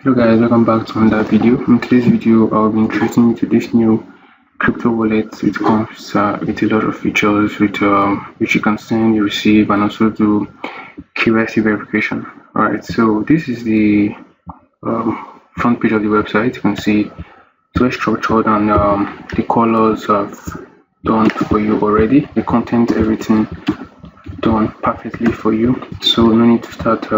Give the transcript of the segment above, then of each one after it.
Hello guys, welcome back to another video. In today's video, I'll be introducing you to this new crypto wallet. It comes with a lot of features which you can send, receive, and also do KYC verification. Alright, so this is the front page of the website. You can see it's well structured, and the colors have done for you already. The content, everything done perfectly for you. So no need to start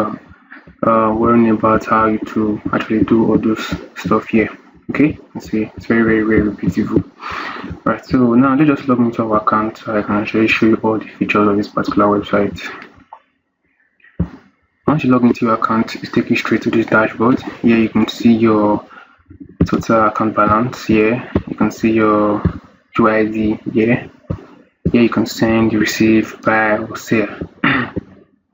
worrying about how to actually do all those stuff here. Okay, let's see, it's very beautiful. Right, so now let's just log into our account so I can actually show you all the features of this particular website. Once you log into your account, it's taking you straight to this dashboard. Here you can see your total account balance. Here you can see your UID. Here you can send, receive, buy or sell.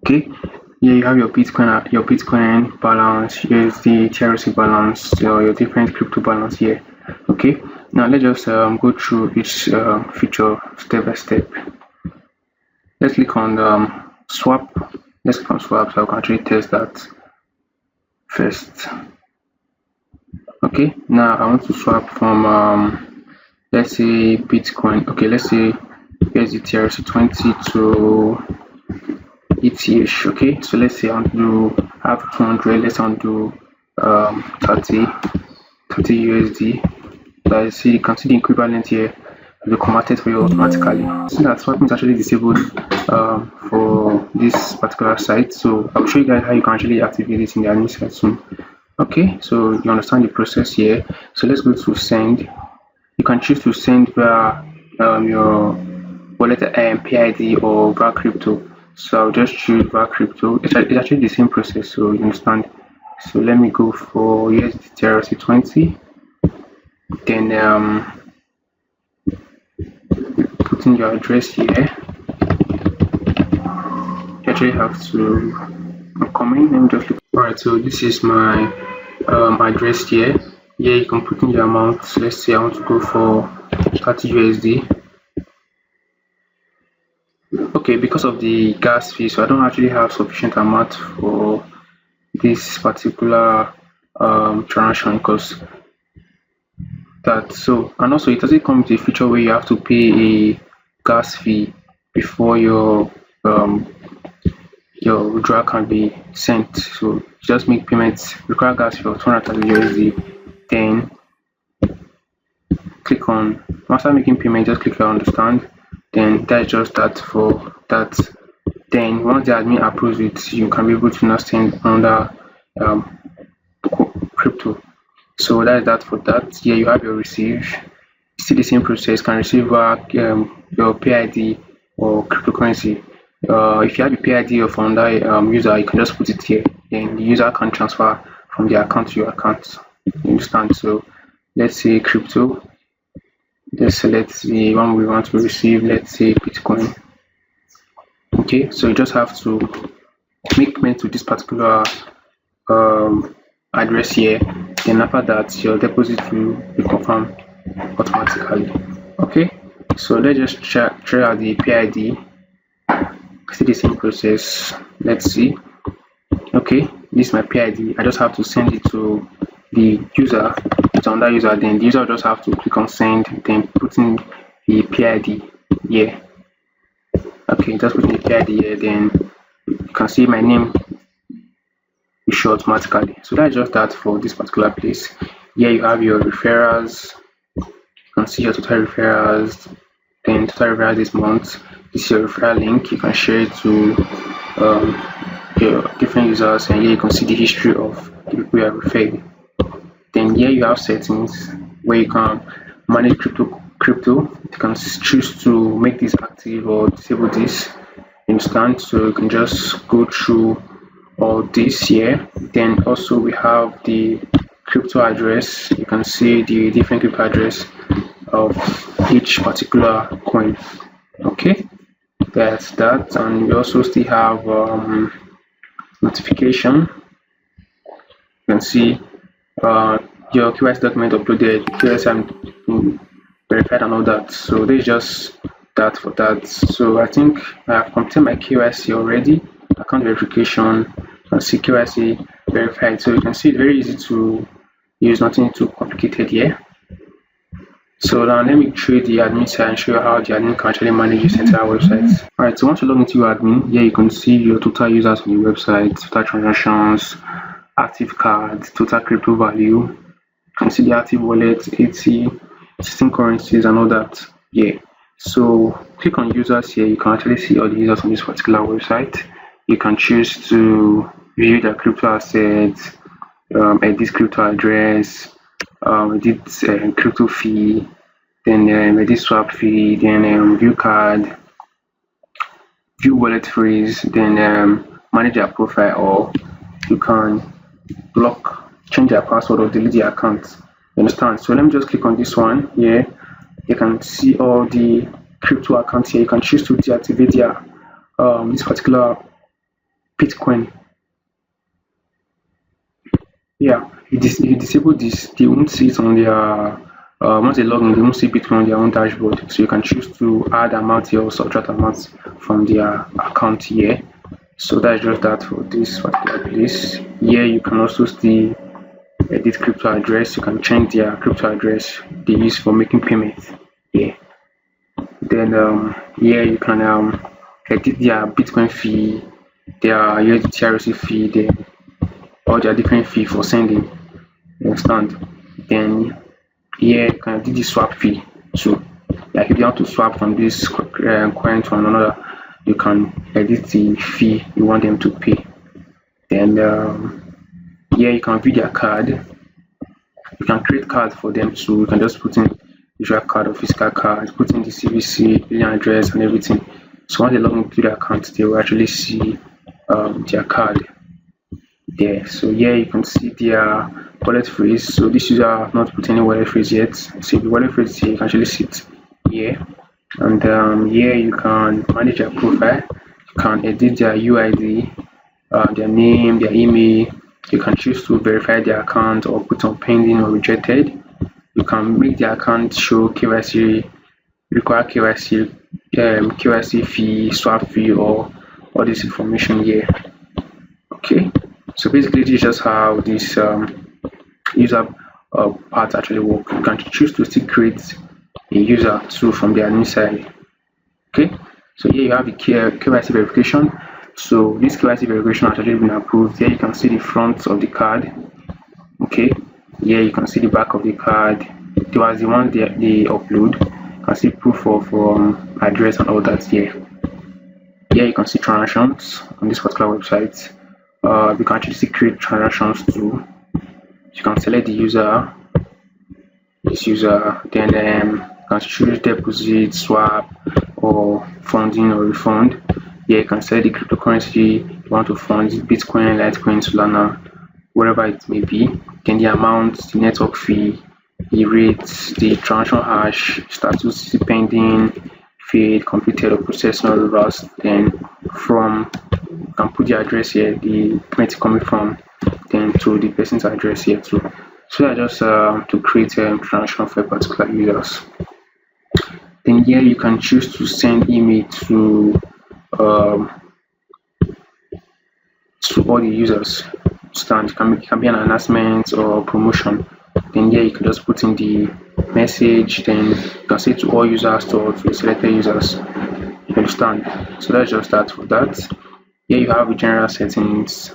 Okay, here you have your Bitcoin balance, USD, TRC balance, your different crypto balance here. Okay, now let's just go through each feature step by step. Let's click on swap. Let's click on swap so I can actually test that first. Okay, now I want to swap from let's say Bitcoin. Okay, let's say USD TRC20 to ETH. Okay, so let's say I want to have 200. Let's want to 30 USD. So you can see the equivalent here will be converted for you automatically. So that swapping is actually disabled for this particular site. So I'll show you guys how you can actually activate this in the admin site soon. Okay, so you understand the process here. So let's go to send. You can choose to send via your wallet PID or via crypto. So I'll just choose via crypto. It's actually the same process, so you understand. So let me go for USD TRC20. Then put in your address here. You actually have to come in. Let me just look. Alright, so this is my address here. Here you can put in your amount. So let's say I want to go for 30 USD. Okay, because of the gas fee, so I don't actually have sufficient amount for this particular transaction because that. So, and also it doesn't come with a feature where you have to pay a gas fee before your withdrawal can be sent. So just make payments, require gas fee of 230 USD. Then click on, after making payment, just click on understand. Then that's just that for that. Then once the admin approves it, you can be able to now send another crypto. So that's that for that. Here you have your receive. Still the same process. Can receive your PID or cryptocurrency. If you have the PID of another user, you can just put it here. Then the user can transfer from their account to your account. You understand? So let's say crypto. Let's select the one we want to receive. Let's say Bitcoin. Okay, so you just have to make payment to this particular address here. Then after that, your deposit will be confirmed automatically. Okay, so let's just try out the PID. See the same process. Let's see. Okay, this is my PID. I just have to send it to the user. It's on that user. Then the user just have to click on send. Then put in the PID here. Okay, just put in the PID here. Then you can see my name will show automatically. So that's just that for this particular place. Here you have your referrals. You can see your total referrals. Then total referrals this month. This is your referral link. You can share it to your different users, and here you can see the history of the people you are referring. Then here you have settings where you can manage crypto. You can choose to make this active or disable this. Understand? So you can just go through all this here. Then also we have the crypto address. You can see the different crypto address of each particular coin. Okay, that's that. And we also still have notification. You can see your KYC document uploaded, KYC verified and all that. So this is just that for that. So I think I have completed my KYC already. Account verification, and see KYC verified. So you can see it's very easy to use, nothing too complicated here. So now let me trade the admin side and show you how the admin can actually manage this entire website. Alright, so once you log into your admin, here you can see your total users on the website, total transactions, active cards, total crypto value. You can see the active wallet, 80, 16 currencies and all that. Yeah. So click on users here, you can actually see all the users on this particular website. You can choose to view their crypto assets, edit crypto address, edit crypto fee, then edit swap fee, then view card, view wallet phrase, then manage their profile, or you can block, change their password, or delete their account. You understand? So let me just click on this one here. You can see all the crypto accounts here. You can choose to deactivate their this particular Bitcoin. Yeah, if you disable this, they won't see it on their once they log in, they won't see Bitcoin on their own dashboard. So you can choose to add amount here or subtract amounts from their account here. So that's just that for this particular place. Here you can also still edit crypto address. You can change their crypto address they use for making payments. Yeah. Then here you can edit their Bitcoin fee, their USDT fee, then all their different fee for sending. You understand? Then here you can edit the swap fee. So like if you want to swap from this coin to another, you can edit the fee you want them to pay. Then here you can view their card. You can create cards for them, so you can just put in visual card or physical card, put in the CVC, billing address, and everything. So once they log into their account, they will actually see their card there. So here you can see their wallet phrase. So this user have not put any wallet phrase yet. So the wallet phrase here, you can actually see it here. And here you can manage their profile. You can edit their UID, their name, their email. You can choose to verify their account or put on pending or rejected. You can make the account show KYC, require KYC, KYC fee, swap fee, or all this information here. Okay, so basically this is just how this user part actually work. You can choose to still create a user too from the admin side. Okay, so here you have the KYC verification. So this KYC verification has already been approved. Here you can see the front of the card. Okay, here you can see the back of the card. It was the one they upload. You can see proof of address and all that here. Here you can see transactions on this particular website. You can actually see create transactions too. You can select the user, this user, then you can choose deposit, swap, or funding or refund. Here you can select the cryptocurrency you want to fund, Bitcoin, Litecoin, Solana, whatever it may be. Then the amount, the network fee, the rates, the transaction hash, status pending, failed, completed, or processed, not reversed. Then from, you can put the address here, the payment coming from, then to the person's address here too. So I just to create a transaction for particular users. Then here you can choose to send email to all the users. It can be an announcement or promotion. Then here you can just put in the message, then you can say to all users or to selected users. You understand? So that's just that for that. Here you have the general settings.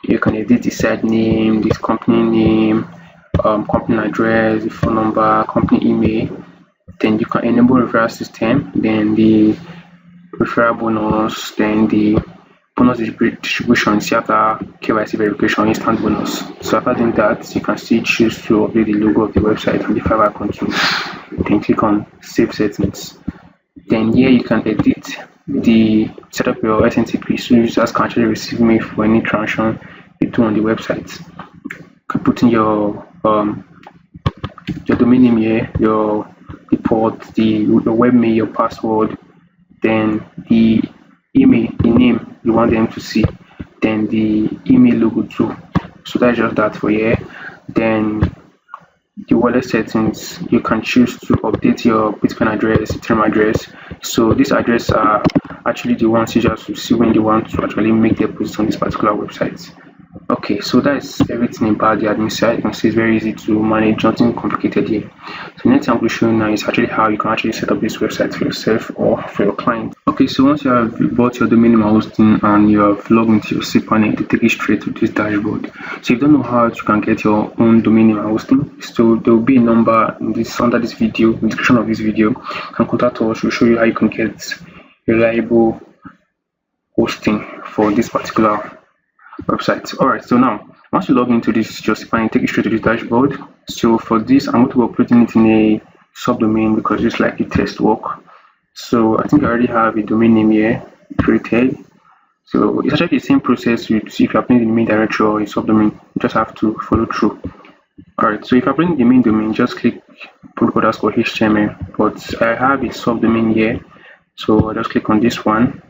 You can edit the site name, this company name, company address, the phone number, company email. Then you can enable referral system, then the referral bonus, then the bonus distribution after KYC verification, instant bonus. So after doing that, you can still choose to update the logo of the website from the Fiverr control. Then click on save settings. Then here you can edit the setup your SMTP, so users can actually receive mail for any transaction you do on the website. You can put in your domain name here, the port, the webmail, your password, then the email, the name you want them to see, then the email logo too. So that's just that for here. Then the wallet settings, you can choose to update your Bitcoin address, Ethereum address. So these addresses are actually the ones users will see when they want to actually make deposits on this particular website. Okay, so that's everything about the admin side. You can see it's very easy to manage, nothing complicated here. So next I'm going to show you now is actually how you can actually set up this website for yourself or for your client. Okay, so once you have bought your domain name hosting and you have logged into your cPanel, to take you straight to this dashboard. So if you don't know how you can get your own domain name hosting, so there will be a number in this under this video, in the description of this video. You can contact us. We'll show you how you can get reliable hosting for this particular website. Alright, so now once you log into this just fine, take you straight to this dashboard. So for this, I'm going to be uploading it in a subdomain because it's like a test work. So I think I already have a domain name here created. So it's actually the same process if you're uploading the main directory or a subdomain. You just have to follow through. Alright, so if I'm uploading the main domain, just click protocol_html. But I have a subdomain here, so I'll just click on this one.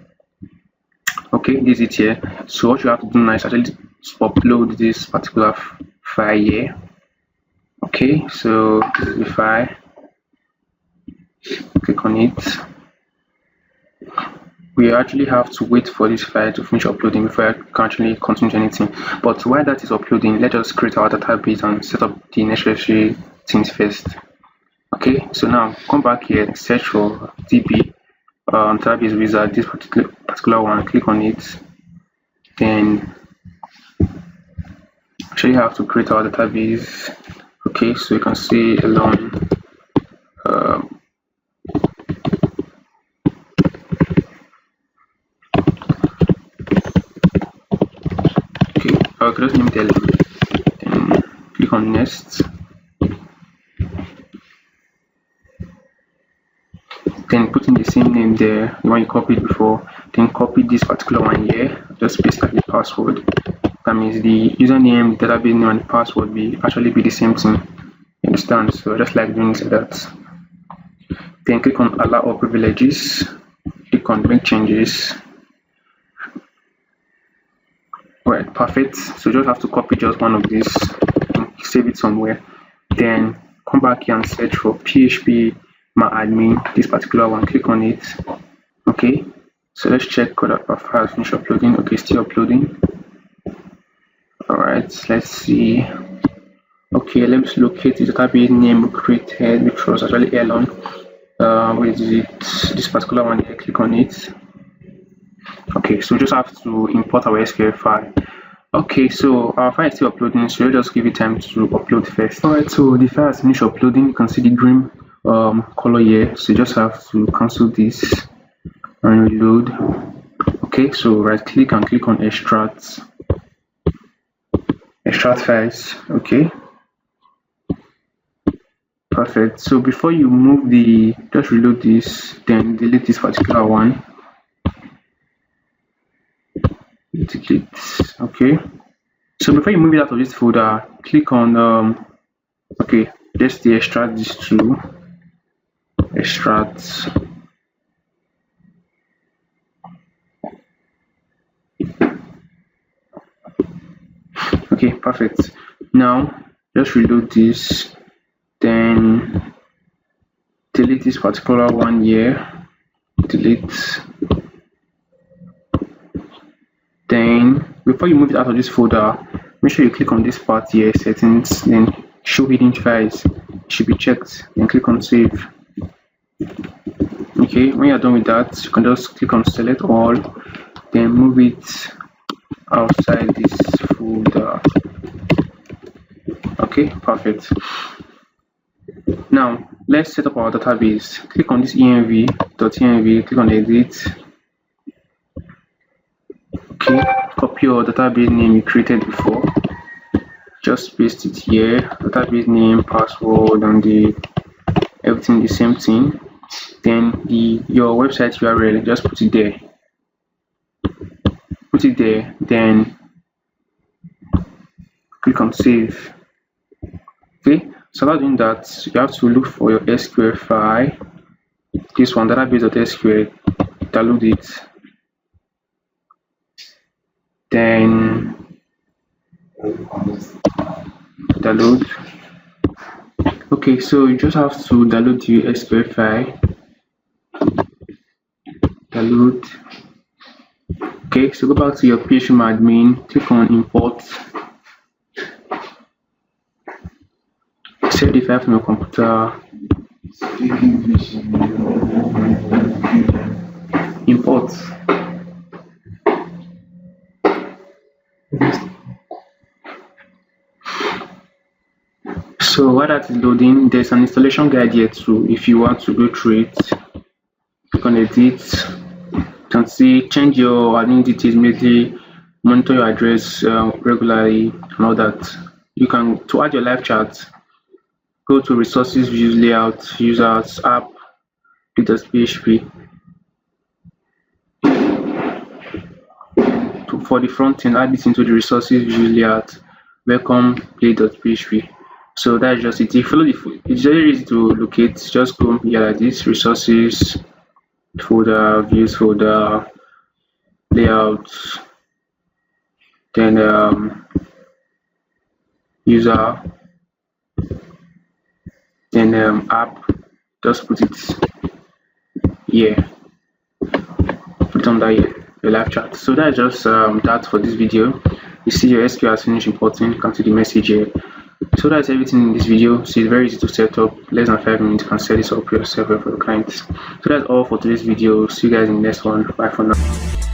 Okay, this is it here. So what you have to do now is actually upload this particular file here. Okay, so this is the file. Click on it. We actually have to wait for this file to finish uploading before I can actually continue anything. But while that is uploading, let us create our database and set up the necessary things first. Okay, so now come back here, search for DB. Database wizard, this particular one, click on it. Then actually have to create our database. Okay, so you can see along okay, I'll just name it element. Then click on next. Then put in the same name there, the one you copied before. Then copy this particular one here, just paste like the password. That means the username, the database name, and the password will actually be the same thing. You understand? So just like doing like that. Then click on allow all privileges. Click on make changes. Right, perfect. So you just have to copy just one of these and save it somewhere. Then come back here and search for PHP my admin, this particular one, click on it. Okay, so let's check whether our file has finished uploading. Okay, still uploading. Alright, let's see. Okay, let's locate the database name we created, which was actually Elon. Where is it? This particular one here, click on it. Okay, so we just have to import our SQL file. Okay, so our file is still uploading, so we'll just give it time to upload first. Alright, so the file has finished uploading. You can see the green color here, so you just have to cancel this and reload. Okay, so right click and click on extract files. Okay, perfect. So before you move just reload this, then delete this particular one. Delete. Okay, so before you move it out of this folder, click on okay, just extract this to extract. Okay, perfect. Now just reload this, then delete this particular one here. Delete. Then before you move it out of this folder, make sure you click on this part here, settings, then show hidden files. It should be checked, then click on save. Okay, when you're done with that, you can just click on select all, then move it outside this folder. Okay, perfect. Now let's set up our database. Click on this env.env, click on edit. Okay, copy your database name you created before, just paste it here, database name, password, and everything the same thing. Then your website URL, just put it there. Then click on save. Okay, so while doing that, you have to look for your SQL file, this one, database.sql, download it. Then download. Okay, so you just have to download the SQL file. Download. Okay, so go back to your PHP admin, click on import, save the file from your computer, import. So while that is loading, there's an installation guide here too. If you want to go through it, click on edit. You can see change your admin details immediately, monitor your address regularly, and all that. You can, to add your live chat, go to resources, views, layout, users, app, play.php. For the front end, add this into the resources, views, layout, welcome, play.php. So that's just it. If you follow it's very easy to locate. Just go here like this: resources, folder, views folder, layouts, then user, then app. Just put it here. Put it under here, the live chat. So that's just that for this video. You see your SQL has finished importing. Come to the message here. So that's everything in this video. So it's very easy to set up. Less than 5 minutes, you can set this up yourself for your clients. So that's all for today's video. See you guys in the next one. Bye for now.